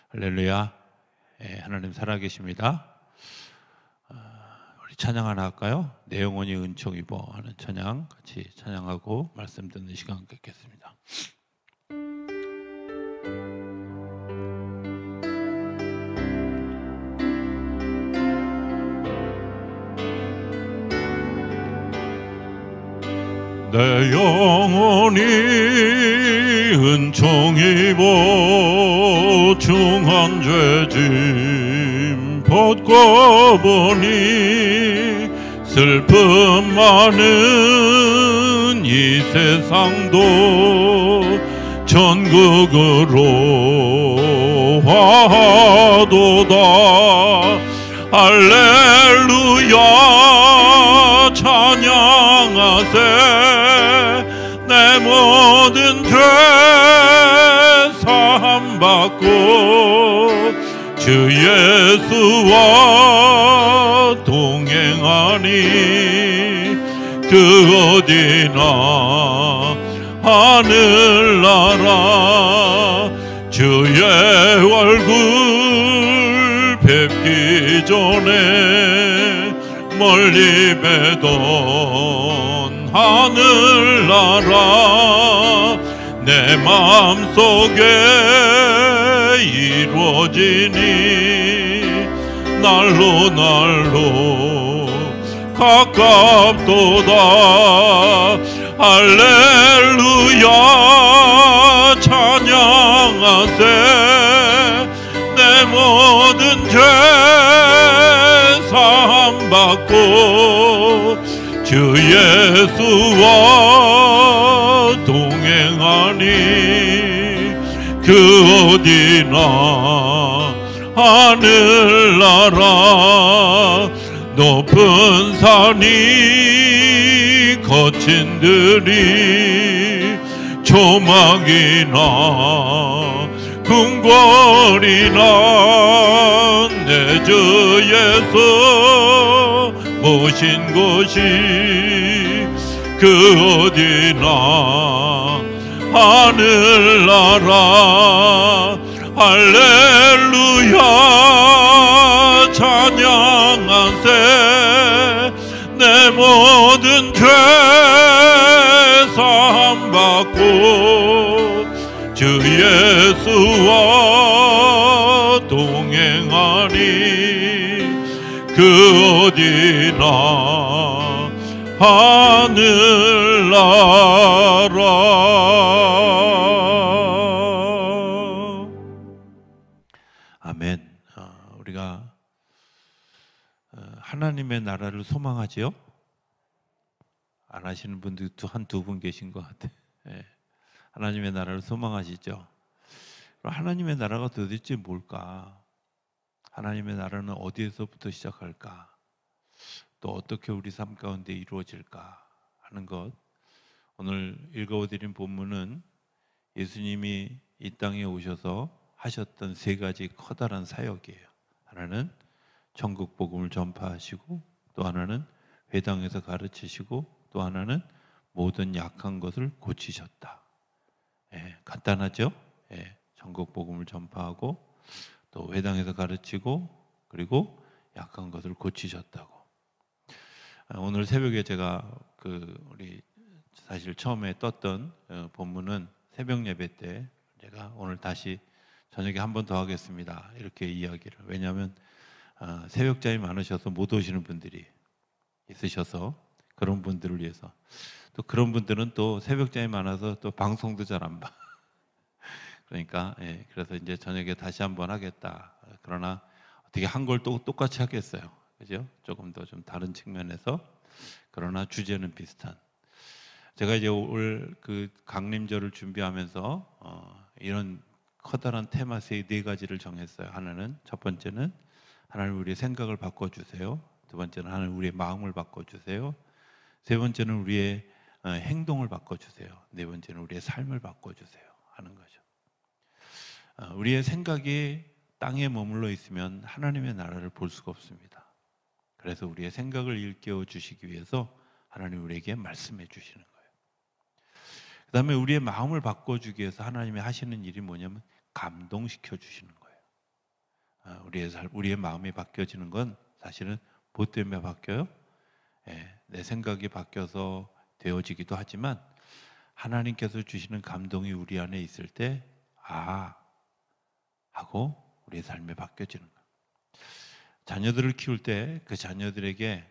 할렐루야. 하나님 살아계십니다. 우리 찬양 하나 할까요? 내 영혼이 은총 입어 하는 찬양 같이 찬양하고 말씀 듣는 시간 갖겠습니다. 내 영혼이 은총 입어 중한 죄짐 벗고 보니 슬픔 많은 이 세상도 천국으로 화도다. 할렐루야 찬양하세. 내 모든 죄 사함 받고 주 예수와 동행하니 그 어디나 하늘나라. 주의 얼굴 뵙기 전에 멀리 뵈던 하늘나라 내 마음속에 이루어지니 날로 날로 가깝도다. 할렐루야 찬양하세. 내 모든 죄 사함 받고 주 예수와 동행하니 그 어디나 하늘나라. 높은 산이 거친 들이 조막이나 궁궐이나 내 주 예수 모신 곳이 그 어디나 하늘나라. 할렐루야 찬양하세. 내 모든 죄 사함 받고 주 예수와 동행하니 그 어디나 하늘나라. 아멘. 우리가 하나님의 나라를 소망하지요? 안 하시는 분들도 한두 분 계신 것 같아요. 하나님의 나라를 소망하시죠? 그럼 하나님의 나라가 도대체 뭘까? 하나님의 나라는 어디에서부터 시작할까? 또 어떻게 우리 삶 가운데 이루어질까 하는 것, 오늘 읽어드린 본문은 예수님이 이 땅에 오셔서 하셨던 세 가지 커다란 사역이에요. 하나는 천국 복음을 전파하시고, 또 하나는 회당에서 가르치시고, 또 하나는 모든 약한 것을 고치셨다. 간단하죠? 천국 복음을 전파하고 또 회당에서 가르치고 그리고 약한 것을 고치셨다고. 오늘 새벽에 제가 우리 사실 처음에 떴던 본문은 새벽 예배 때 제가 오늘 다시 저녁에 한 번 더 하겠습니다 이렇게 이야기를. 왜냐하면 새벽잠이 많으셔서 못 오시는 분들이 있으셔서 그런 분들을 위해서, 또 그런 분들은 또 새벽잠이 많아서 또 방송도 잘 안 봐. 그러니까 그래서 이제 저녁에 다시 한번 하겠다. 그러나 어떻게 한 걸 또 똑같이 하겠어요, 그죠? 조금 더 좀 다른 측면에서. 그러나 주제는 비슷한. 제가 이제 올 강림절을 준비하면서 이런 커다란 테마 네 가지를 정했어요. 하나는, 첫 번째는 하나님 우리의 생각을 바꿔주세요. 두 번째는 하나님 우리의 마음을 바꿔주세요. 세 번째는 우리의 행동을 바꿔주세요. 네 번째는 우리의 삶을 바꿔주세요 하는 거죠. 우리의 생각이 땅에 머물러 있으면 하나님의 나라를 볼 수가 없습니다. 그래서 우리의 생각을 일깨워 주시기 위해서 하나님 우리에게 말씀해 주시는 거예요. 그 다음에 우리의 마음을 바꿔주기 위해서 하나님이 하시는 일이 뭐냐면 감동시켜 주시는 거예요. 우리의 마음이 바뀌어지는 건 사실은 뭐 때문에 바뀌어요? 내 생각이 바뀌어서 되어지기도 하지만 하나님께서 주시는 감동이 우리 안에 있을 때 하고 우리의 삶이 바뀌어지는 거예요. 자녀들을 키울 때 그 자녀들에게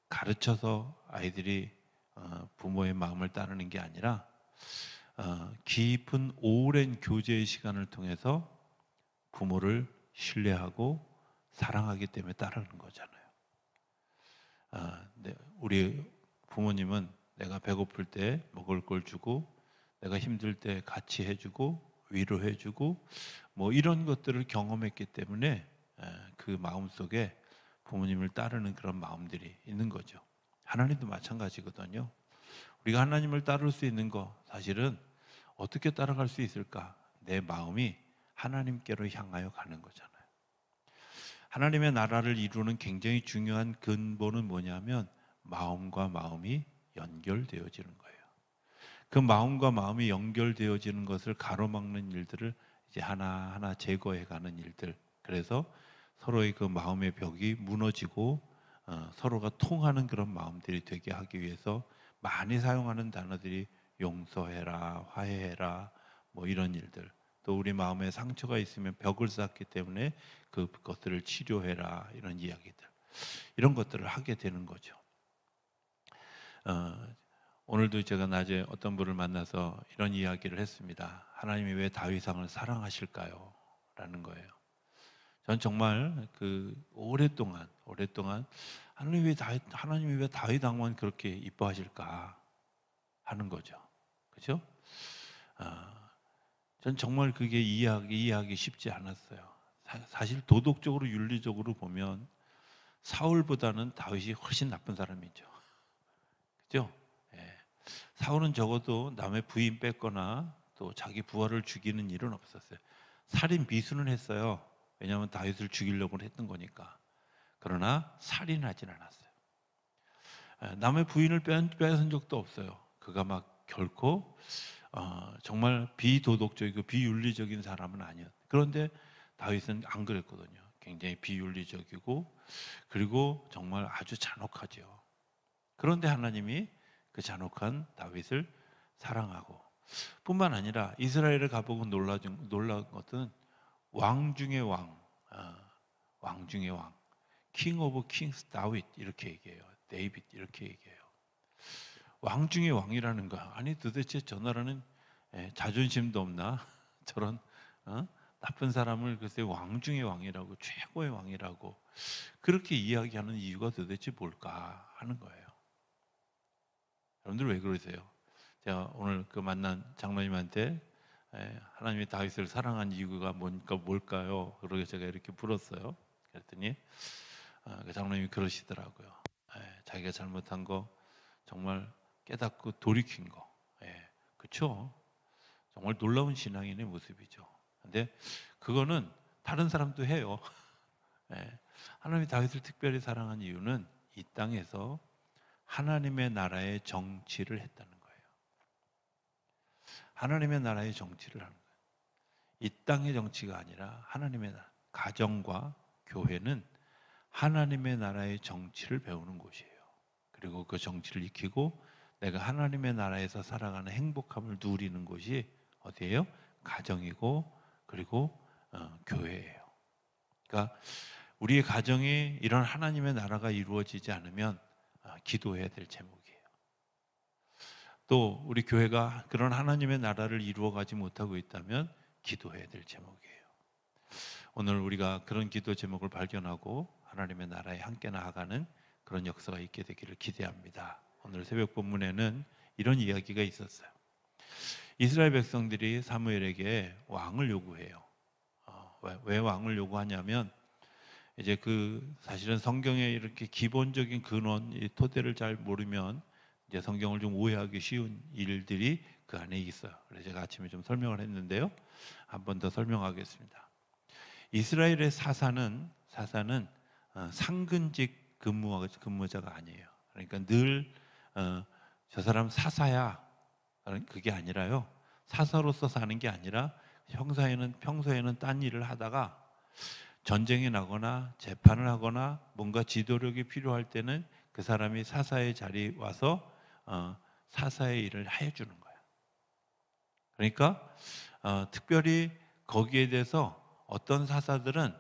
가르쳐서 아이들이 부모의 마음을 따르는 게 아니라 깊은 오랜 교제의 시간을 통해서 부모를 신뢰하고 사랑하기 때문에 따르는 거잖아요. 우리 부모님은 내가 배고플 때 먹을 걸 주고, 내가 힘들 때 같이 해주고 위로해주고 뭐 이런 것들을 경험했기 때문에 그 마음 속에 부모님을 따르는 그런 마음들이 있는 거죠. 하나님도 마찬가지거든요. 우리가 하나님을 따를 수 있는 거 사실은 어떻게 따라갈 수 있을까? 내 마음이 하나님께로 향하여 가는 거잖아요. 하나님의 나라를 이루는 굉장히 중요한 근본은 뭐냐면 마음과 마음이 연결되어지는 거예요. 그 마음과 마음이 연결되어지는 것을 가로막는 일들을 이제 하나하나 제거해가는 일들. 그래서 서로의 그 마음의 벽이 무너지고 서로가 통하는 그런 마음들이 되게 하기 위해서 많이 사용하는 단어들이 용서해라, 화해해라, 뭐 이런 일들. 또 우리 마음에 상처가 있으면 벽을 쌓기 때문에 그것들을 치료해라, 이런 이야기들. 이런 것들을 하게 되는 거죠. 오늘도 제가 낮에 어떤 분을 만나서 이런 이야기를 했습니다. 하나님이 왜 다윗왕을 사랑하실까요? 라는 거예요. 전 정말 오랫동안 하나님이 왜 다윗 왕만 그렇게 이뻐하실까 하는 거죠. 그렇죠? 전 정말 그게 이해하기 쉽지 않았어요. 사실 도덕적으로 윤리적으로 보면 사울보다는 다윗이 훨씬 나쁜 사람이죠. 그렇죠? 사울은 적어도 남의 부인 뺏거나 또 자기 부하를 죽이는 일은 없었어요. 살인 미수는 했어요. 왜냐하면 다윗을 죽이려고 했던 거니까. 그러나 살인하진 않았어요. 남의 부인을 빼앗은 적도 없어요. 그가 막 결코 정말 비도덕적이고 비윤리적인 사람은 아니었어요. 그런데 다윗은 안 그랬거든요. 굉장히 비윤리적이고 그리고 정말 아주 잔혹하죠. 그런데 하나님이 그 잔혹한 다윗을 사랑하고 뿐만 아니라 이스라엘을 가보고 놀라운 것은 왕 중의 왕, 왕 중의 왕, king of kings 다윗 이렇게 얘기해요. 데이빗 이렇게 얘기해요. 왕 중의 왕이라는 거. 아니 도대체 저 나라는 자존심도 없나? 저런 나쁜 사람을 글쎄 왕 중의 왕이라고, 최고의 왕이라고 그렇게 이야기하는 이유가 도대체 뭘까 하는 거예요. 여러분들 왜 그러세요? 제가 오늘 그 만난 장로님한테 하나님이 다윗을 사랑한 이유가 뭘까요? 그러게 제가 이렇게 물었어요. 그랬더니 그 장로님이 그러시더라고요. 자기가 잘못한 거 정말 깨닫고 돌이킨 거. 그렇죠? 정말 놀라운 신앙인의 모습이죠. 근데 그거는 다른 사람도 해요. 하나님이 다윗을 특별히 사랑한 이유는 이 땅에서 하나님의 나라의 정치를 했다는 거예요. 하나님의 나라의 정치를 하는 거예요. 이 땅의 정치가 아니라 하나님의 나라. 가정과 교회는 하나님의 나라의 정치를 배우는 곳이에요. 그리고 그 정치를 익히고 내가 하나님의 나라에서 살아가는 행복함을 누리는 곳이 어디예요? 가정이고 그리고 교회예요. 그러니까 우리의 가정이 이런 하나님의 나라가 이루어지지 않으면 기도해야 될 제목이에요. 또 우리 교회가 그런 하나님의 나라를 이루어가지 못하고 있다면 기도해야 될 제목이에요. 오늘 우리가 그런 기도 제목을 발견하고 하나님의 나라에 함께 나아가는 그런 역사가 있게 되기를 기대합니다. 오늘 새벽 본문에는 이런 이야기가 있었어요. 이스라엘 백성들이 사무엘에게 왕을 요구해요. 왜 왕을 요구하냐면 이제 사실은 성경의 이렇게 기본적인 근원, 이 토대를 잘 모르면 이제 성경을 좀 오해하기 쉬운 일들이 그 안에 있어요. 그래서 제가 아침에 좀 설명을 했는데요. 한 번 더 설명하겠습니다. 이스라엘의 사사는 상근직 근무자가 아니에요. 그러니까 늘 저 사람 사사야, 그게 아니라요. 사사로서 사는 게 아니라 평소에는 딴 일을 하다가 전쟁이 나거나 재판을 하거나 뭔가 지도력이 필요할 때는 그 사람이 사사의 자리에 와서 사사의 일을 해주는 거예요. 그러니까 특별히 거기에 대해서 어떤 사사들은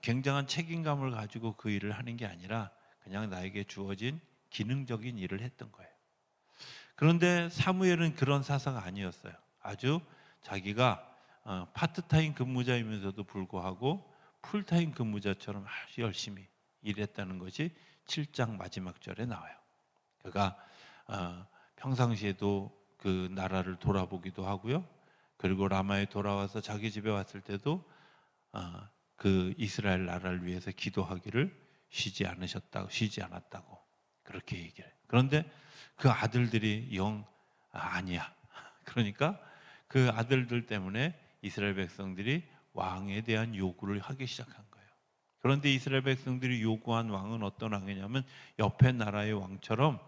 굉장한 책임감을 가지고 그 일을 하는 게 아니라 그냥 나에게 주어진 기능적인 일을 했던 거예요. 그런데 사무엘은 그런 사사가 아니었어요. 아주 자기가 파트타임 근무자이면서도 불구하고 풀타임 근무자처럼 아주 열심히 일했다는 것이 7장 마지막 절에 나와요. 그가 평상시에도 그 나라를 돌아보기도 하고요. 그리고 라마에 돌아와서 자기 집에 왔을 때도 그 이스라엘 나라를 위해서 기도하기를 쉬지 않았다고 그렇게 얘기를 해요. 그런데 그 아들들이 아니야. 그러니까 그 아들들 때문에 이스라엘 백성들이 왕에 대한 요구를 하기 시작한 거예요. 그런데 이스라엘 백성들이 요구한 왕은 어떤 왕이냐면 옆에 나라의 왕처럼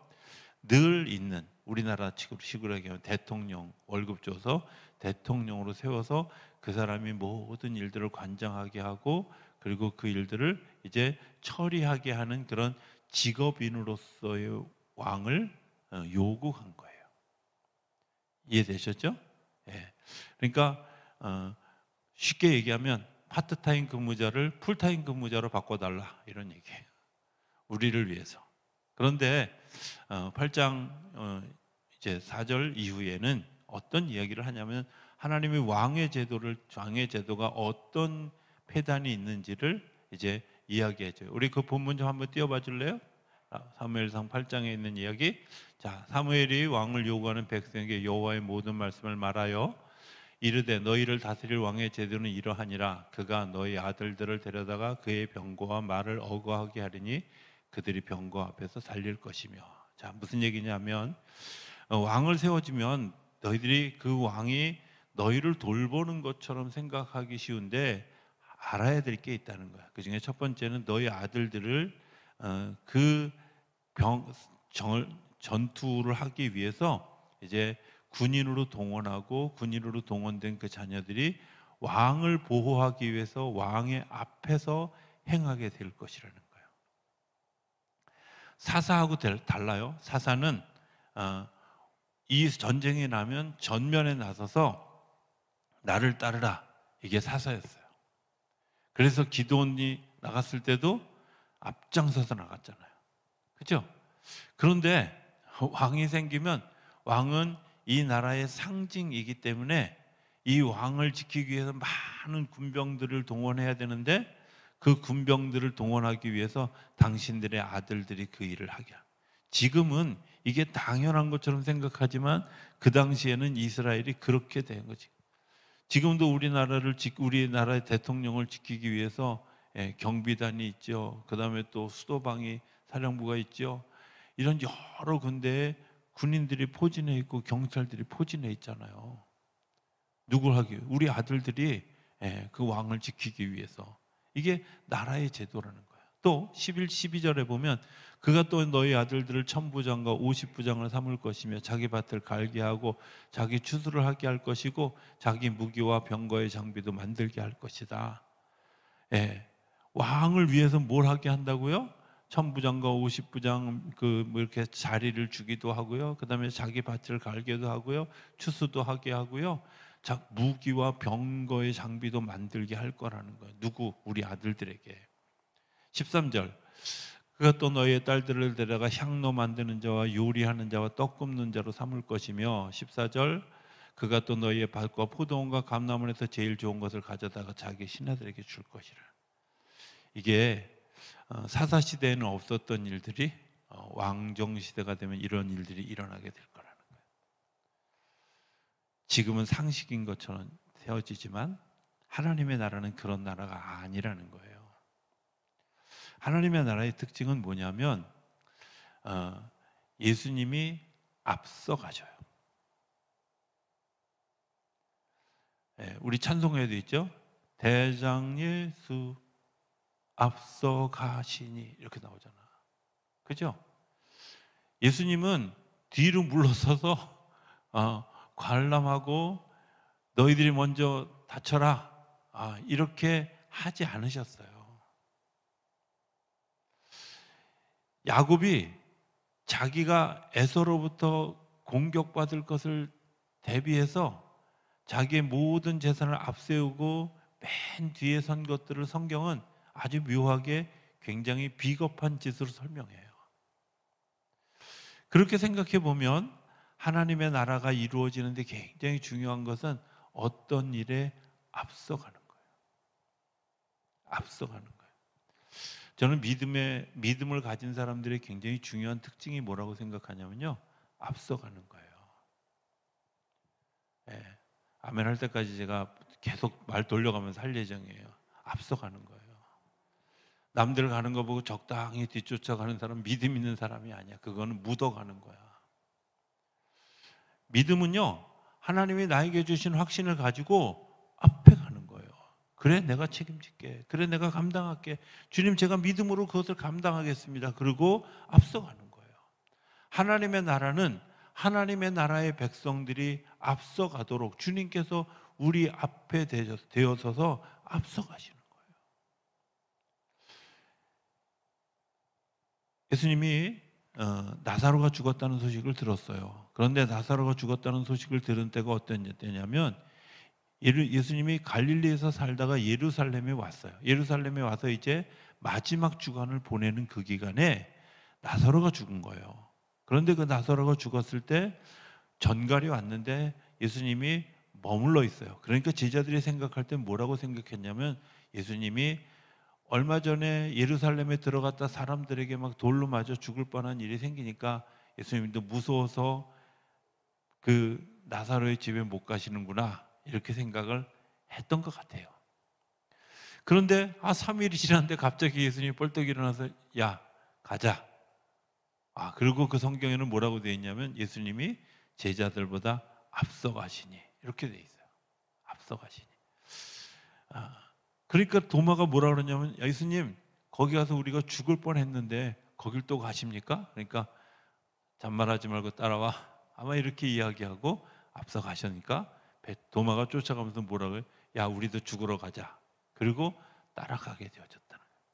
늘 있는, 우리나라 식으로 얘기하면 대통령 월급 줘서 대통령으로 세워서 그 사람이 모든 일들을 관장하게 하고 그리고 그 일들을 이제 처리하게 하는 그런 직업인으로서의 왕을 요구한 거예요. 이해되셨죠? 예. 그러니까 쉽게 얘기하면 파트타임 근무자를 풀타임 근무자로 바꿔달라 이런 얘기예요. 우리를 위해서. 그런데 8장 이제 4절 이후에는 어떤 이야기를 하냐면 하나님이 왕의 제도가 어떤 폐단이 있는지를 이제 이야기해줘요. 우리 그 본문 좀 한번 띄워봐 줄래요? 사무엘상 8장에 있는 이야기. 자, 사무엘이 왕을 요구하는 백성에게 여호와의 모든 말씀을 말하여 이르되 너희를 다스릴 왕의 제도는 이러하니라. 그가 너희 아들들을 데려다가 그의 병거와 말을 어거하게 하리니 그들이 병거 앞에서 살릴 것이며. 자, 무슨 얘기냐면 왕을 세워주면 너희들이 그 왕이 너희를 돌보는 것처럼 생각하기 쉬운데 알아야 될 게 있다는 거야. 그 중에 첫 번째는 너희 아들들을 그 전투를 하기 위해서 이제 군인으로 동원하고 군인으로 동원된 그 자녀들이 왕을 보호하기 위해서 왕의 앞에서 행하게 될 것이라는 거예요. 사사하고 달라요. 사사는 이 전쟁이 나면 전면에 나서서 나를 따르라, 이게 사사였어요. 그래서 기드온이 나갔을 때도 앞장서서 나갔잖아요. 그렇죠? 그런데 왕이 생기면 왕은 이 나라의 상징이기 때문에 이 왕을 지키기 위해서 많은 군병들을 동원해야 되는데 그 군병들을 동원하기 위해서 당신들의 아들들이 그 일을 하게 합니다. 지금은 이게 당연한 것처럼 생각하지만 그 당시에는 이스라엘이 그렇게 된 거지. 지금도 우리나라의 대통령을 지키기 위해서 경비단이 있죠. 그 다음에 또 수도방위 사령부가 있죠. 이런 여러 군데에 군인들이 포진해 있고 경찰들이 포진해 있잖아요. 누굴 하기? 우리 아들들이 그 왕을 지키기 위해서. 이게 나라의 제도라는 거예요. 또 11, 12절에 보면 그가 또 너희 아들들을 1000부장과 50부장을 삼을 것이며 자기 밭을 갈게 하고 자기 추수를 하게 할 것이고 자기 무기와 병거의 장비도 만들게 할 것이다. 왕을 위해서 뭘 하게 한다고요? 1000부장과 50부장 뭐 이렇게 자리를 주기도 하고요. 그다음에 자기 밭을 갈게도 하고요. 추수도 하게 하고요. 무기와 병거의 장비도 만들게 할 거라는 거예요. 누구? 우리 아들들에게. 13절. 그가 또 너희의 딸들을 데려가 향로 만드는 자와 요리하는 자와 떡 굽는 자로 삼을 것이며 14절. 그가 또 너희의 밭과 포도원과 감나무에서 제일 좋은 것을 가져다가 자기 신하들에게 줄 것이라. 이게 사사 시대에는 없었던 일들이 왕정 시대가 되면 이런 일들이 일어나게 될 거라는 거예요. 지금은 상식인 것처럼 세워지지만 하나님의 나라는 그런 나라가 아니라는 거예요. 하나님의 나라의 특징은 뭐냐면 예수님이 앞서가셔요. 우리 찬송회도 있죠. 대장 예수 앞서가시니 이렇게 나오잖아. 그죠? 예수님은 뒤로 물러서서 관람하고 너희들이 먼저 다쳐라 이렇게 하지 않으셨어요. 야곱이 자기가 에서로부터 공격받을 것을 대비해서 자기의 모든 재산을 앞세우고 맨 뒤에 선 것들을 성경은 아주 묘하게 굉장히 비겁한 짓으로 설명해요. 그렇게 생각해 보면 하나님의 나라가 이루어지는데 굉장히 중요한 것은 어떤 일에 앞서가는 거예요. 앞서가는 거예요. 저는 믿음을 가진 사람들의 굉장히 중요한 특징이 뭐라고 생각하냐면요, 앞서가는 거예요. 예, 아멘 할 때까지 제가 계속 말 돌려가면서 할 예정이에요. 앞서가는 거예요. 남들 가는 거 보고 적당히 뒤쫓아가는 사람 믿음 있는 사람이 아니야. 그거는 묻어가는 거야. 믿음은요, 하나님이 나에게 주신 확신을 가지고 앞에 가는 거예요. 그래, 내가 책임질게. 그래, 내가 감당할게. 주님, 제가 믿음으로 그것을 감당하겠습니다. 그리고 앞서가는 거예요. 하나님의 나라는 하나님의 나라의 백성들이 앞서가도록 주님께서 우리 앞에 되어서서 앞서가시는 거예요. 예수님이 나사로가 죽었다는 소식을 들었어요. 그런데 나사로가 죽었다는 소식을 들은 때가 어떤 때냐면 예수님이 갈릴리에서 살다가 예루살렘에 왔어요. 예루살렘에 와서 이제 마지막 주간을 보내는 그 기간에 나사로가 죽은 거예요. 그런데 그 나사로가 죽었을 때 전갈이 왔는데 예수님이 머물러 있어요. 그러니까 제자들이 생각할 때 뭐라고 생각했냐면 예수님이 얼마 전에 예루살렘에 들어갔다 사람들에게 막 돌로 맞아 죽을 뻔한 일이 생기니까 예수님도 무서워서 그 나사로의 집에 못 가시는구나 이렇게 생각을 했던 것 같아요. 그런데 3일이 지났는데 갑자기 예수님이 벌떡 일어나서 야 가자. 그리고 그 성경에는 뭐라고 되어 있냐면 예수님이 제자들보다 앞서가시니 이렇게 되어 있어요. 앞서가시니. 그러니까 도마가 뭐라 그러냐면 예수님 거기 가서 우리가 죽을 뻔했는데 거길 또 가십니까? 그러니까 잔말하지 말고 따라와. 아마 이렇게 이야기하고 앞서가시니까 도마가 쫓아가면서 뭐라고 해요? 야 우리도 죽으러 가자. 그리고 따라가게 되어졌다는 거예요.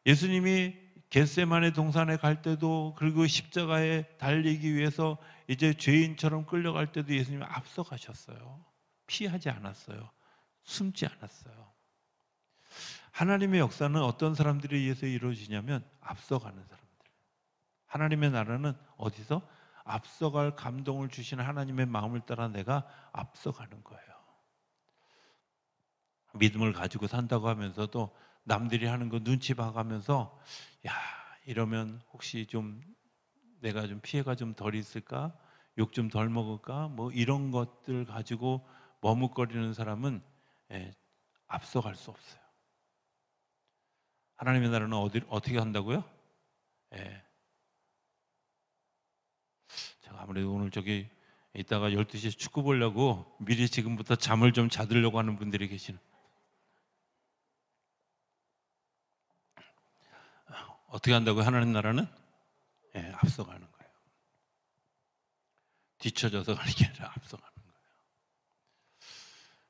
예수님이 겟세마네 동산에 갈 때도 그리고 십자가에 달리기 위해서 이제 죄인처럼 끌려갈 때도 예수님이 앞서가셨어요. 피하지 않았어요. 숨지 않았어요. 하나님의 역사는 어떤 사람들에 의해서 이루어지냐면 앞서가는 사람들. 하나님의 나라는 어디서? 앞서갈 감동을 주시는 하나님의 마음을 따라 내가 앞서가는 거예요. 믿음을 가지고 산다고 하면서도 남들이 하는 거 눈치 봐가면서 야 이러면 혹시 좀 내가 좀 피해가 좀 덜 있을까? 욕 좀 덜 먹을까? 뭐 이런 것들 가지고 머뭇거리는 사람은 앞서갈 수 없어요. 하나님의 나라는 어떻게 한다고요? 제가 아무래도 오늘 저기 이따가 12시에 축구 보려고 미리 지금부터 잠을 좀 자들려고 하는 분들이 계시는. 어떻게 한다고요? 하나님 나라는? 앞서가는 거예요. 뒤쳐져서 가는 게 아니라 앞서가는 거예요.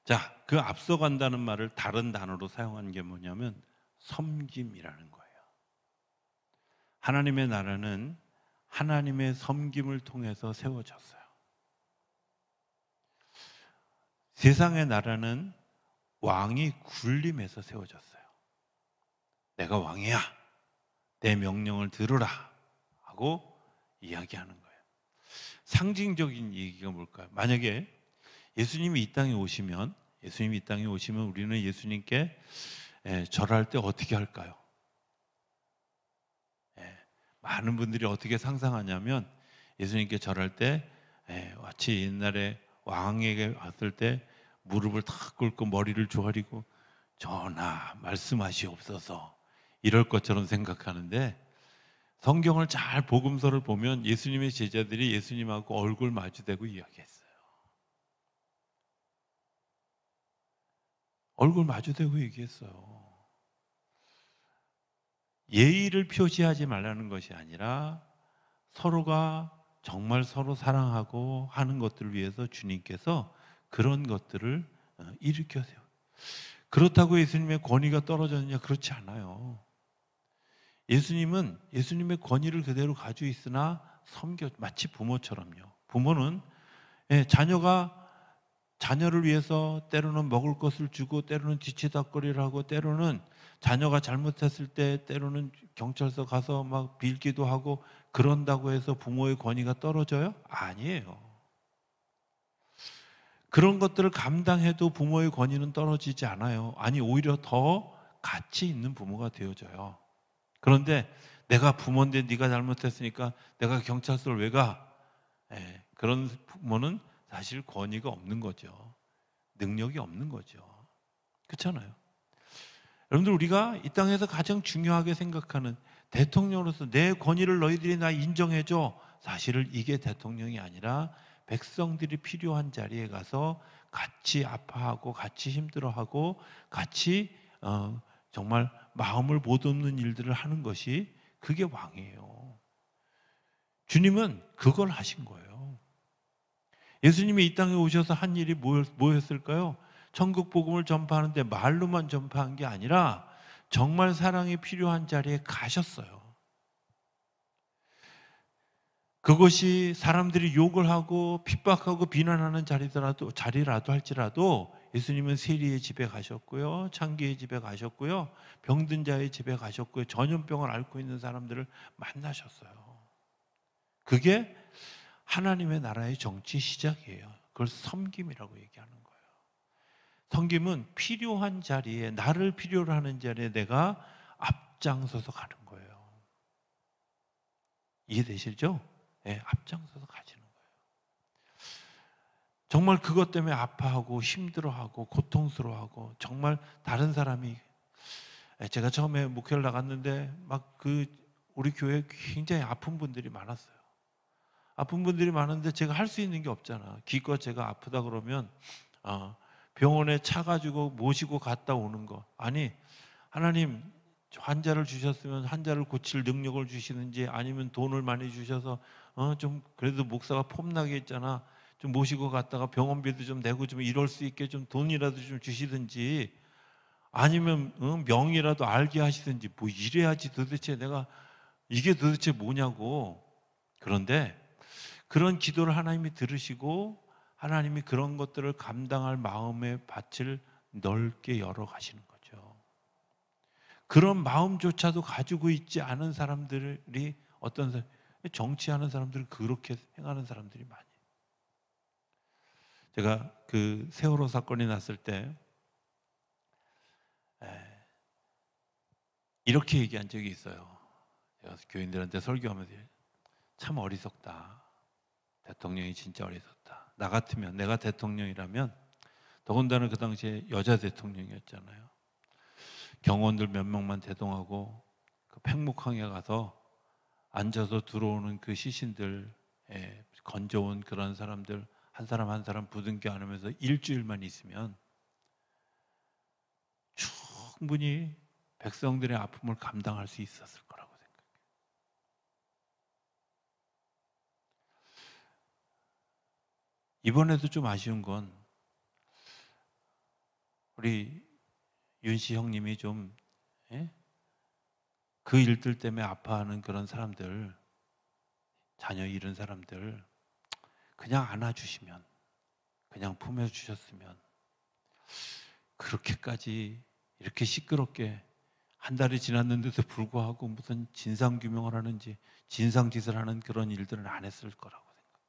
자, 그 앞서간다는 말을 다른 단어로 사용한 게 뭐냐면 섬김이라는 거예요. 하나님의 나라는 하나님의 섬김을 통해서 세워졌어요. 세상의 나라는 왕이 군림해서 세워졌어요. 내가 왕이야. 내 명령을 들으라 하고 이야기하는 거예요. 상징적인 얘기가 뭘까요? 만약에 예수님이 이 땅에 오시면 우리는 예수님께 절할 때 어떻게 할까요? 많은 분들이 어떻게 상상하냐면 예수님께 절할 때 마치 옛날에 왕에게 왔을 때 무릎을 탁 꿇고 머리를 조아리고 전하 말씀하시옵소서 이럴 것처럼 생각하는데 성경을 잘 복음서를 보면 예수님의 제자들이 예수님하고 얼굴 마주대고 이야기했어요. 얼굴 마주대고 얘기했어요. 예의를 표시하지 말라는 것이 아니라 서로가 정말 서로 사랑하고 하는 것들을 위해서 주님께서 그런 것들을 일으켜세요. 그렇다고 예수님의 권위가 떨어졌느냐? 그렇지 않아요. 예수님의 권위를 그대로 가지고 있으나 마치 부모처럼요. 부모는 자녀를 위해서 때로는 먹을 것을 주고, 때로는 뒤치다꺼리를 하고, 때로는 자녀가 잘못했을 때 때로는 경찰서 가서 막 빌기도 하고, 그런다고 해서 부모의 권위가 떨어져요? 아니에요. 그런 것들을 감당해도 부모의 권위는 떨어지지 않아요. 아니, 오히려 더 가치 있는 부모가 되어져요. 그런데 내가 부모인데 네가 잘못했으니까 내가 경찰서를 왜 가? 그런 부모는 사실 권위가 없는 거죠. 능력이 없는 거죠. 그렇잖아요. 여러분들, 우리가 이 땅에서 가장 중요하게 생각하는, 대통령으로서 내 권위를 너희들이 나 인정해줘. 사실은 이게 대통령이 아니라 백성들이 필요한 자리에 가서 같이 아파하고 같이 힘들어하고 같이 정말 마음을 못 얻는 일들을 하는 것이, 그게 왕이에요. 주님은 그걸 하신 거예요. 예수님이 이 땅에 오셔서 한 일이 뭐였을까요? 천국 복음을 전파하는데 말로만 전파한 게 아니라 정말 사랑이 필요한 자리에 가셨어요. 그것이 사람들이 욕을 하고 핍박하고 비난하는 자리라도 할지라도 예수님은 세리의 집에 가셨고요, 창기의 집에 가셨고요, 병든 자의 집에 가셨고요, 전염병을 앓고 있는 사람들을 만나셨어요. 그게 하나님의 나라의 정치 시작이에요. 그걸 섬김이라고 얘기하는 거예요. 섬김은 필요한 자리에, 나를 필요로 하는 자리에 내가 앞장서서 가는 거예요. 이해되시죠? 네, 앞장서서 가시는 거예요. 정말 그것 때문에 아파하고 힘들어하고 고통스러워하고, 정말 다른 사람이, 제가 처음에 목회를 나갔는데 막 우리 교회에 굉장히 아픈 분들이 많았어요. 아픈 분들이 많은데 제가 할 수 있는 게 없잖아. 기껏 제가 아프다 그러면 병원에 차 가지고 모시고 갔다 오는 거. 아니, 하나님 환자를 주셨으면 환자를 고칠 능력을 주시든지, 아니면 돈을 많이 주셔서 좀 그래도 목사가 폼나게 했잖아, 좀 모시고 갔다가 병원비도 좀 내고 좀 이럴 수 있게 좀 돈이라도 좀 주시든지, 아니면 명이라도 알게 하시든지, 뭐 이래야지 도대체 내가 이게 도대체 뭐냐고. 그런데 그런 기도를 하나님이 들으시고 하나님이 그런 것들을 감당할 마음의 밭을 넓게 열어 가시는 거죠. 그런 마음조차도 가지고 있지 않은 사람들이, 정치하는 사람들은 그렇게 행하는 사람들이 많이. 제가 그 세월호 사건이 났을 때 이렇게 얘기한 적이 있어요. 제가 교인들한테 설교하면서, 참 어리석다. 대통령이 진짜 어리석다. 나 같으면, 내가 대통령이라면, 더군다나 그 당시에 여자 대통령이었잖아요. 경호원들 몇 명만 대동하고 그 팽목항에 가서 앉아서 들어오는 그 시신들, 건져온 그런 사람들 한 사람 한 사람 부둥켜 안으면서 일주일만 있으면 충분히 백성들의 아픔을 감당할 수 있었을 거라고 생각해요. 이번에도 좀 아쉬운 건, 우리 윤씨 형님이 좀 그 일들 때문에 아파하는 그런 사람들, 자녀 잃은 사람들 그냥 안아주시면, 그냥 품어주셨으면, 그렇게까지 이렇게 시끄럽게 한 달이 지났는데도 불구하고 무슨 진상규명을 하는지 진상짓을 하는 그런 일들은 안 했을 거라고 생각해요.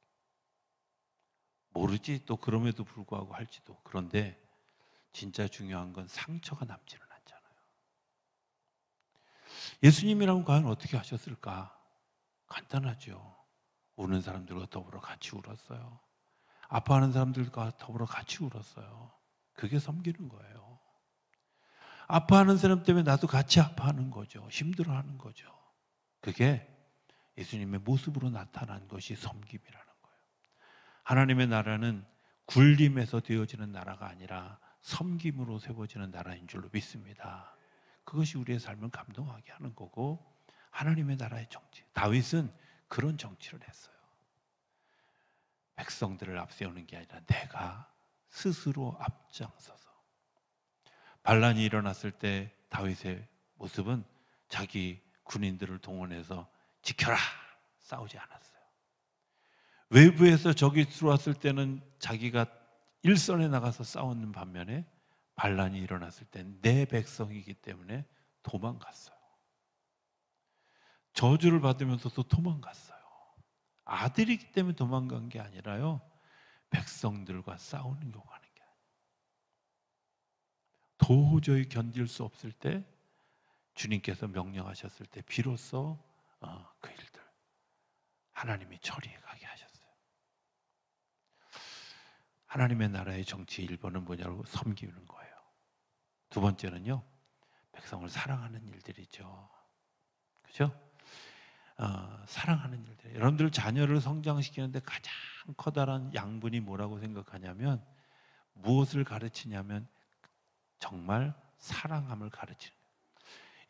모르지, 또 그럼에도 불구하고 할지도. 그런데 진짜 중요한 건 상처가 남지는 않잖아요. 예수님이라면 과연 어떻게 하셨을까? 간단하죠. 우는 사람들과 더불어 같이 울었어요. 아파하는 사람들과 더불어 같이 울었어요. 그게 섬기는 거예요. 아파하는 사람 때문에 나도 같이 아파하는 거죠. 힘들어하는 거죠. 그게 예수님의 모습으로 나타난 것이 섬김이라는 거예요. 하나님의 나라는 굴림에서 되어지는 나라가 아니라 섬김으로 세워지는 나라인 줄로 믿습니다. 그것이 우리의 삶을 감동하게 하는 거고, 하나님의 나라의 정치. 다윗은 그런 정치를 했어요. 백성들을 앞세우는 게 아니라 내가 스스로 앞장서서 반란이 일어났을 때 다윗의 모습은 자기 군인들을 동원해서 지켜라, 싸우지 않았어요. 외부에서 적이 들어왔을 때는 자기가 일선에 나가서 싸우는 반면에 반란이 일어났을 땐 내 백성이기 때문에 도망갔어요. 저주를 받으면서도 도망갔어요. 아들이기 때문에 도망간 게 아니라요, 백성들과 싸우는 경우 가는 게 아니에요. 도저히 견딜 수 없을 때 주님께서 명령하셨을 때 비로소 그 일들 하나님이 처리해 가게 하셨어요. 하나님의 나라의 정치 1번은 뭐냐고? 섬기는 거예요. 두 번째는요, 백성을 사랑하는 일들이죠. 그죠? 사랑하는 일들. 여러분들 자녀를 성장시키는데 가장 커다란 양분이 뭐라고 생각하냐면, 무엇을 가르치냐면 정말 사랑함을 가르치는 거예요.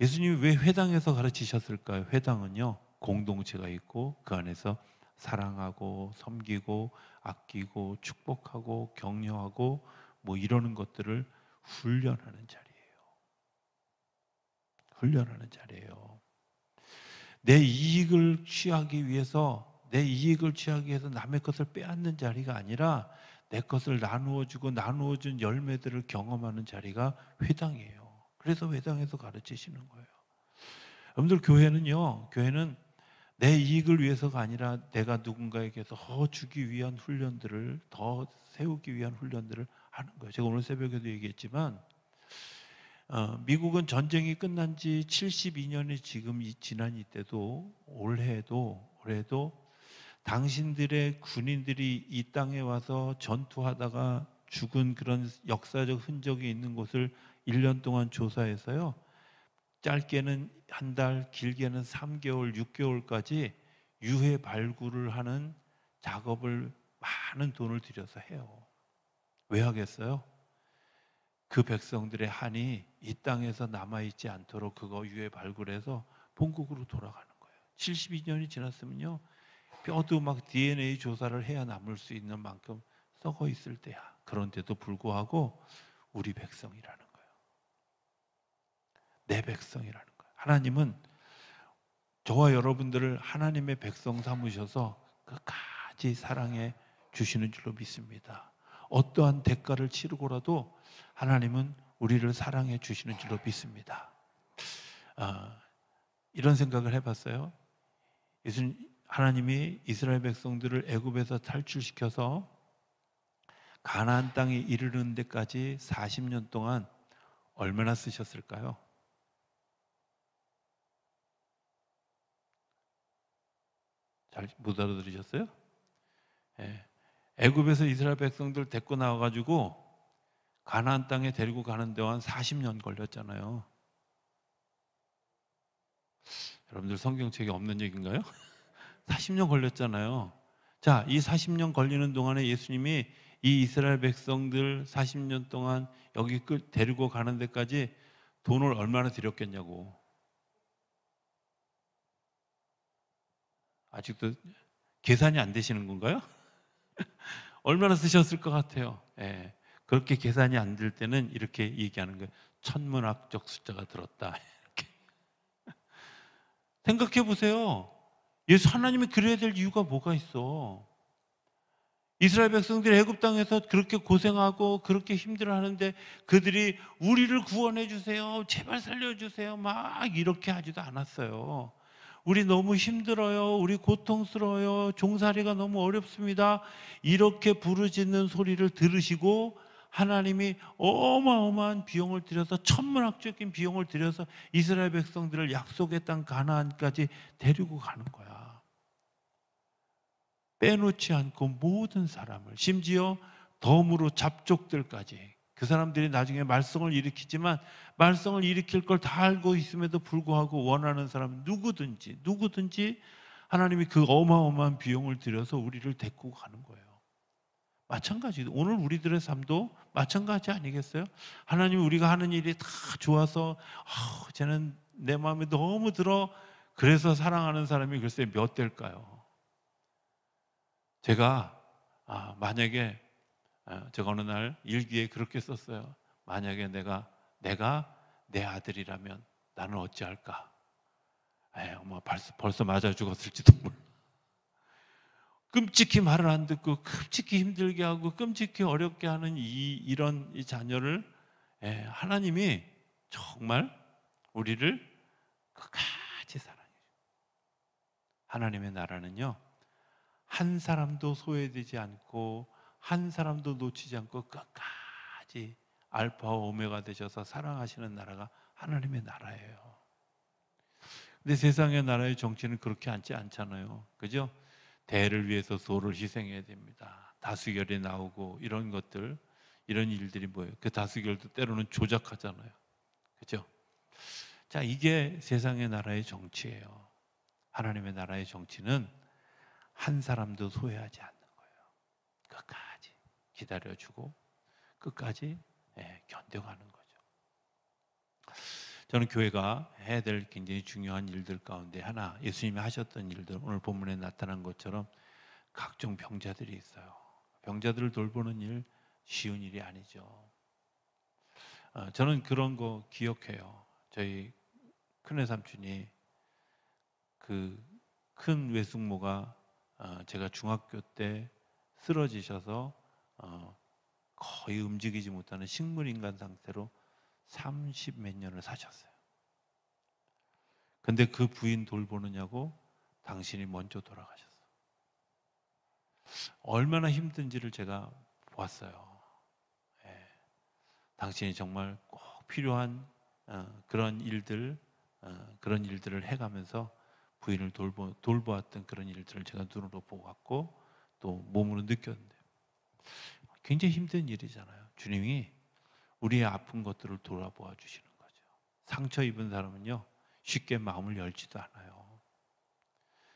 예수님이 왜 회당에서 가르치셨을까요? 회당은요, 공동체가 있고 그 안에서 사랑하고 섬기고 아끼고 축복하고 격려하고 뭐 이러는 것들을 훈련하는 자리예요. 훈련하는 자리예요. 내 이익을 취하기 위해서 남의 것을 빼앗는 자리가 아니라 내 것을 나누어주고 나누어준 열매들을 경험하는 자리가 회당이에요. 그래서 회당에서 가르치시는 거예요. 여러분들, 교회는 내 이익을 위해서가 아니라 내가 누군가에게 더 주기 위한 훈련들을, 더 세우기 위한 훈련들을 하는 거예요. 제가 오늘 새벽에도 얘기했지만 미국은 전쟁이 끝난 지 72년이 지금 지난 이때도 올해도 당신들의 군인들이 이 땅에 와서 전투하다가 죽은 그런 역사적 흔적이 있는 곳을 1년 동안 조사해서요, 짧게는 한 달, 길게는 3개월, 6개월까지 유해 발굴을 하는 작업을 많은 돈을 들여서 해요. 왜 하겠어요? 그 백성들의 한이 이 땅에서 남아있지 않도록 그거 유해 발굴해서 본국으로 돌아가는 거예요. 72년이 지났으면요, 뼈도 막 DNA 조사를 해야 남을 수 있는 만큼 썩어 있을 때야. 그런데도 불구하고 우리 백성이라는 거예요. 내 백성이라는 거예요. 하나님은 저와 여러분들을 하나님의 백성 삼으셔서 끝까지 사랑해 주시는 줄로 믿습니다. 어떠한 대가를 치르고라도 하나님은 우리를 사랑해 주시는 줄로 믿습니다. 이런 생각을 해봤어요. 하나님이 이스라엘 백성들을 애굽에서 탈출시켜서 가나안 땅에 이르는 데까지 40년 동안 얼마나 쓰셨을까요? 잘 못 알아들으셨어요? 예. 애굽에서 이스라엘 백성들 데리고 나와가지고 가나안 땅에 데리고 가는 데한 40년 걸렸잖아요. 여러분들 성경책에 없는 얘기인가요? 40년 걸렸잖아요. 자, 이 40년 걸리는 동안에 예수님이 이 이스라엘 백성들 40년 동안 여기 데리고 가는 데까지 돈을 얼마나 들였겠냐고. 아직도 계산이 안 되시는 건가요? 얼마나 쓰셨을 것 같아요? 예. 그렇게 계산이 안 될 때는 이렇게 얘기하는 거예요. 천문학적 숫자가 들었다. 이렇게. 생각해 보세요. 하나님이 그래야 될 이유가 뭐가 있어? 이스라엘 백성들이 애굽 땅에서 그렇게 고생하고 그렇게 힘들어하는데 그들이 우리를 구원해 주세요, 제발 살려주세요, 막 이렇게 하지도 않았어요. 우리 너무 힘들어요, 우리 고통스러워요, 종살이가 너무 어렵습니다, 이렇게 부르짖는 소리를 들으시고 하나님이 어마어마한 비용을 들여서, 천문학적인 비용을 들여서 이스라엘 백성들을 약속의 땅 가나안까지 데리고 가는 거야. 빼놓지 않고 모든 사람을, 심지어 덤으로 잡족들까지. 그 사람들이 나중에 말썽을 일으키지만 말썽을 일으킬 걸 다 알고 있음에도 불구하고 원하는 사람 누구든지 하나님이 그 어마어마한 비용을 들여서 우리를 데리고 가는 거예요. 마찬가지, 오늘 우리들의 삶도 마찬가지 아니겠어요? 하나님, 우리가 하는 일이 다 좋아서 쟤는 내 마음에 너무 들어, 그래서 사랑하는 사람이 글쎄 몇 대일까요? 제가 만약에 제가 어느 날 일기에 그렇게 썼어요. 만약에 내가 내가 내 아들이라면 나는 어찌할까? 엄마 벌써 맞아 죽었을지도 몰라. 끔찍히 말을 안 듣고 끔찍히 힘들게 하고 끔찍히 어렵게 하는 이런 자녀를 하나님이 정말 우리를 끝까지 사랑해요. 하나님의 나라는요, 한 사람도 소외되지 않고 한 사람도 놓치지 않고 끝까지 알파와 오메가 되셔서 사랑하시는 나라가 하나님의 나라예요. 근데 세상의 나라의 정치는 그렇게 않잖아요. 그죠? 대를 위해서 소를 희생해야 됩니다. 다수결이 나오고 이런 것들, 이런 일들이 뭐예요? 그 다수결도 때로는 조작하잖아요. 그죠? 자, 이게 세상의 나라의 정치예요. 하나님의 나라의 정치는 한 사람도 소외하지 않는 거예요. 끝까지 기다려주고 끝까지 견뎌가는 거죠. 저는 교회가 해야 될 굉장히 중요한 일들 가운데 하나, 예수님이 하셨던 일들, 오늘 본문에 나타난 것처럼 각종 병자들이 있어요. 병자들을 돌보는 일 쉬운 일이 아니죠. 저는 그런 거 기억해요. 저희 큰애 삼촌이 그 큰 외숙모가 제가 중학교 때 쓰러지셔서 거의 움직이지 못하는 식물인간 상태로 30 몇 년을 사셨어요. 근데 그 부인 돌보느냐고 당신이 먼저 돌아가셨어요. 얼마나 힘든지를 제가 보았어요. 당신이 정말 꼭 필요한 그런 일들을 해가면서 부인을 돌보았던 그런 일들을 제가 눈으로 보았고 또 몸으로 느꼈는데 굉장히 힘든 일이잖아요. 주님이 우리의 아픈 것들을 돌아보아 주시는 거죠. 상처 입은 사람은요, 쉽게 마음을 열지도 않아요.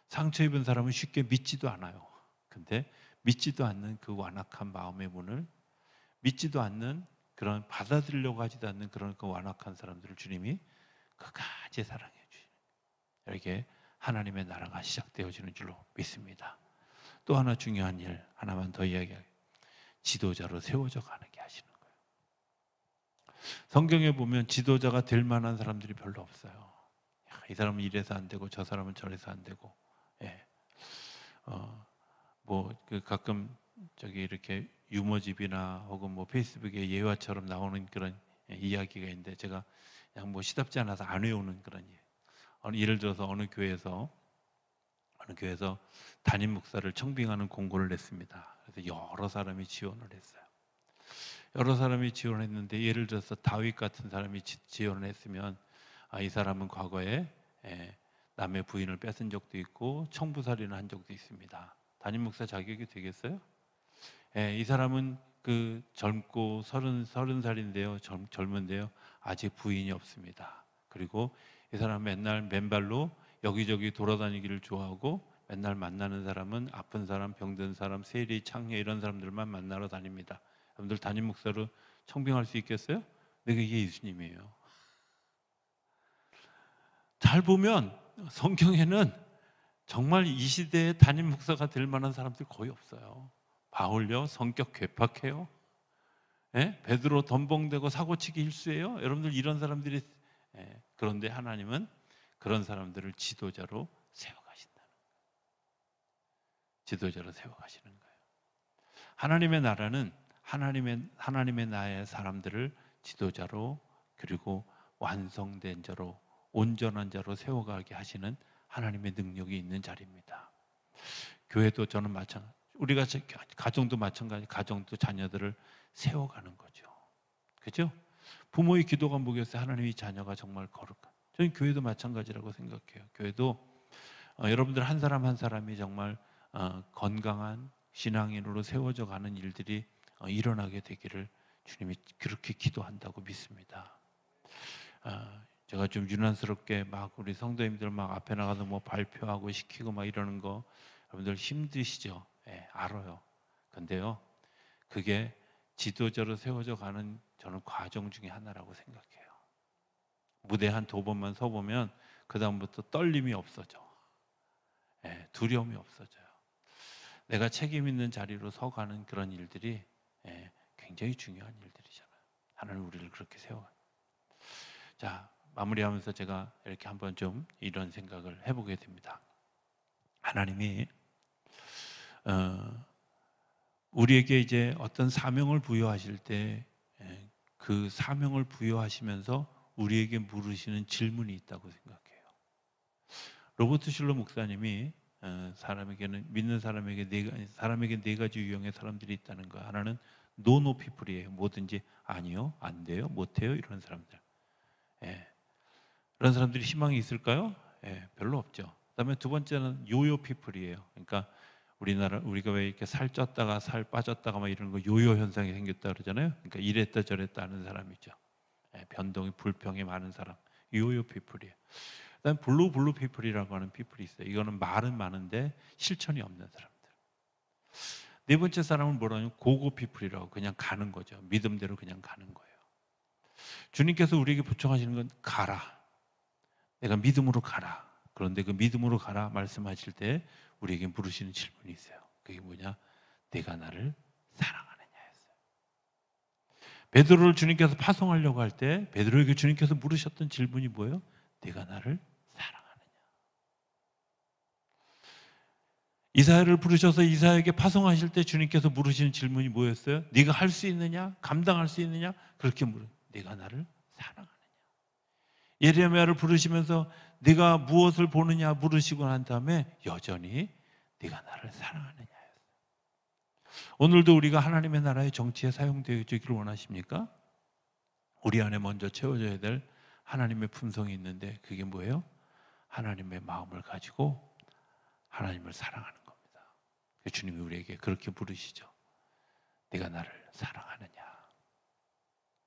상처 입은 사람은 쉽게 믿지도 않아요. 근데 믿지도 않는 그 완악한 마음의 문을, 믿지도 않는 그런 받아들이려고 하지도 않는 그런 그 완악한 사람들을 주님이 끝까지 사랑해 주시는, 이렇게 하나님의 나라가 시작되어지는 줄로 믿습니다. 또 하나 중요한 일 하나만 더 이야기할게요. 지도자로 세워져 가는 게 하시는 거예요. 성경에 보면 지도자가 될 만한 사람들이 별로 없어요. 이 사람은 이래서 안 되고 저 사람은 저래서 안 되고, 그 가끔 저기 이렇게 유머집이나 혹은 뭐 페이스북에 예화처럼 나오는 그런 이야기가 있는데 제가 그냥 뭐 시답지 않아서 안 외우는 그런 예를 들어서 어느 교회에서 담임 목사를 청빙하는 공고를 냈습니다. 그래서 여러 사람이 지원을 했어요. 여러 사람이 지원했는데 예를 들어서 다윗 같은 사람이 지원을 했으면 이 사람은 과거에 남의 부인을 뺏은 적도 있고 청부살인을 한 적도 있습니다. 담임 목사 자격이 되겠어요? 이 사람은 그 젊고 30살인데요. 젊은데요. 아직 부인이 없습니다. 그리고 이 사람 맨날 맨발로 여기저기 돌아다니기를 좋아하고 맨날 만나는 사람은 아픈 사람, 병든 사람, 세리, 창녀 이런 사람들만 만나러 다닙니다. 여러분들 담임 목사로 청빙할 수 있겠어요? 근데 그게 예수님이에요. 잘 보면 성경에는 정말 이 시대에 담임 목사가 될 만한 사람들이 거의 없어요. 바울요, 성격 괴팍해요. 베드로 덤벙대고 사고치기 일수예요. 여러분들 이런 사람들이, 그런데 하나님은 그런 사람들을 지도자로 세워가신다는 거예요. 지도자로 세워가시는 거예요. 하나님의 나라는 하나님의 나라의 사람들을 지도자로, 그리고 완성된 자로, 온전한 자로 세워가게 하시는 하나님의 능력이 있는 자리입니다. 교회도 저는 마찬가지, 우리가 가정도 마찬가지, 가정도 자녀들을 세워가는 거죠. 그죠? 부모의 기도가 뭐겠어요? 하나님의 자녀가 정말 거룩한. 저는 교회도 마찬가지라고 생각해요. 교회도 여러분들 한 사람 한 사람이 정말 건강한 신앙인으로 세워져 가는 일들이 일어나게 되기를 주님이 그렇게 기도한다고 믿습니다. 제가 좀 유난스럽게 막 우리 성도님들 막 앞에 나가서 뭐 발표하고 시키고 막 이러는 거 여러분들 힘드시죠? 알아요. 근데요, 그게 지도자로 세워져 가는 저는 과정 중에 하나라고 생각해요. 무대 한 2번만 서보면 그 다음부터 떨림이 없어져. 두려움이 없어져요. 내가 책임 있는 자리로 서가는 그런 일들이 굉장히 중요한 일들이잖아요. 하나님 우리를 그렇게 세워요. 자, 마무리하면서 제가 이렇게 한번 좀 이런 생각을 해보게 됩니다. 하나님이 우리에게 이제 어떤 사명을 부여하실 때 그 사명을 부여하시면서 우리에게 물으시는 질문이 있다고 생각해요. 로버트 슐러 목사님이 사람에게는 믿는 사람에게 네 가지 유형의 사람들이 있다는 거. 하나는 노노 피플이에요. 뭐든지 아니요, 안 돼요, 못 해요 이런 사람들. 예. 그런 사람들이 희망이 있을까요? 예, 별로 없죠. 그다음에 두 번째는 요요 피플이에요. 그러니까 우리가 왜 이렇게 살 쪘다가 살 빠졌다가 막 이런 거 요요 현상이 생겼다 그러잖아요. 그러니까 이랬다 저랬다 하는 사람이죠. 예, 변동이 불평이 많은 사람, 요요 피플이에요. 그다음 블루 피플이라고 하는 피플이 있어요. 이거는 말은 많은데 실천이 없는 사람들. 네 번째 사람은 뭐라냐면 고고 피플이라고 그냥 가는 거죠. 믿음대로 그냥 가는 거예요. 주님께서 우리에게 부청하시는 건 가라. 내가 믿음으로 가라. 그런데 그 믿음으로 가라 말씀하실 때 우리에게 물으시는 질문이 있어요. 그게 뭐냐? 내가 나를 사랑하느냐였어요. 베드로를 주님께서 파송하려고 할 때 베드로에게 주님께서 물으셨던 질문이 뭐예요? 내가 나를 사랑하느냐. 이사야를 부르셔서 이사야에게 파송하실 때 주님께서 물으시는 질문이 뭐였어요? 네가 할 수 있느냐? 감당할 수 있느냐? 그렇게 물어요. 내가 나를 사랑하느냐. 예레미야를 부르시면서 네가 무엇을 보느냐 물으시고 난 다음에 여전히 네가 나를 사랑하느냐. 오늘도 우리가 하나님의 나라의 정치에 사용되어지기를 원하십니까? 우리 안에 먼저 채워져야 될 하나님의 품성이 있는데 그게 뭐예요? 하나님의 마음을 가지고 하나님을 사랑하는 겁니다. 주님이 우리에게 그렇게 부르시죠. 네가 나를 사랑하느냐.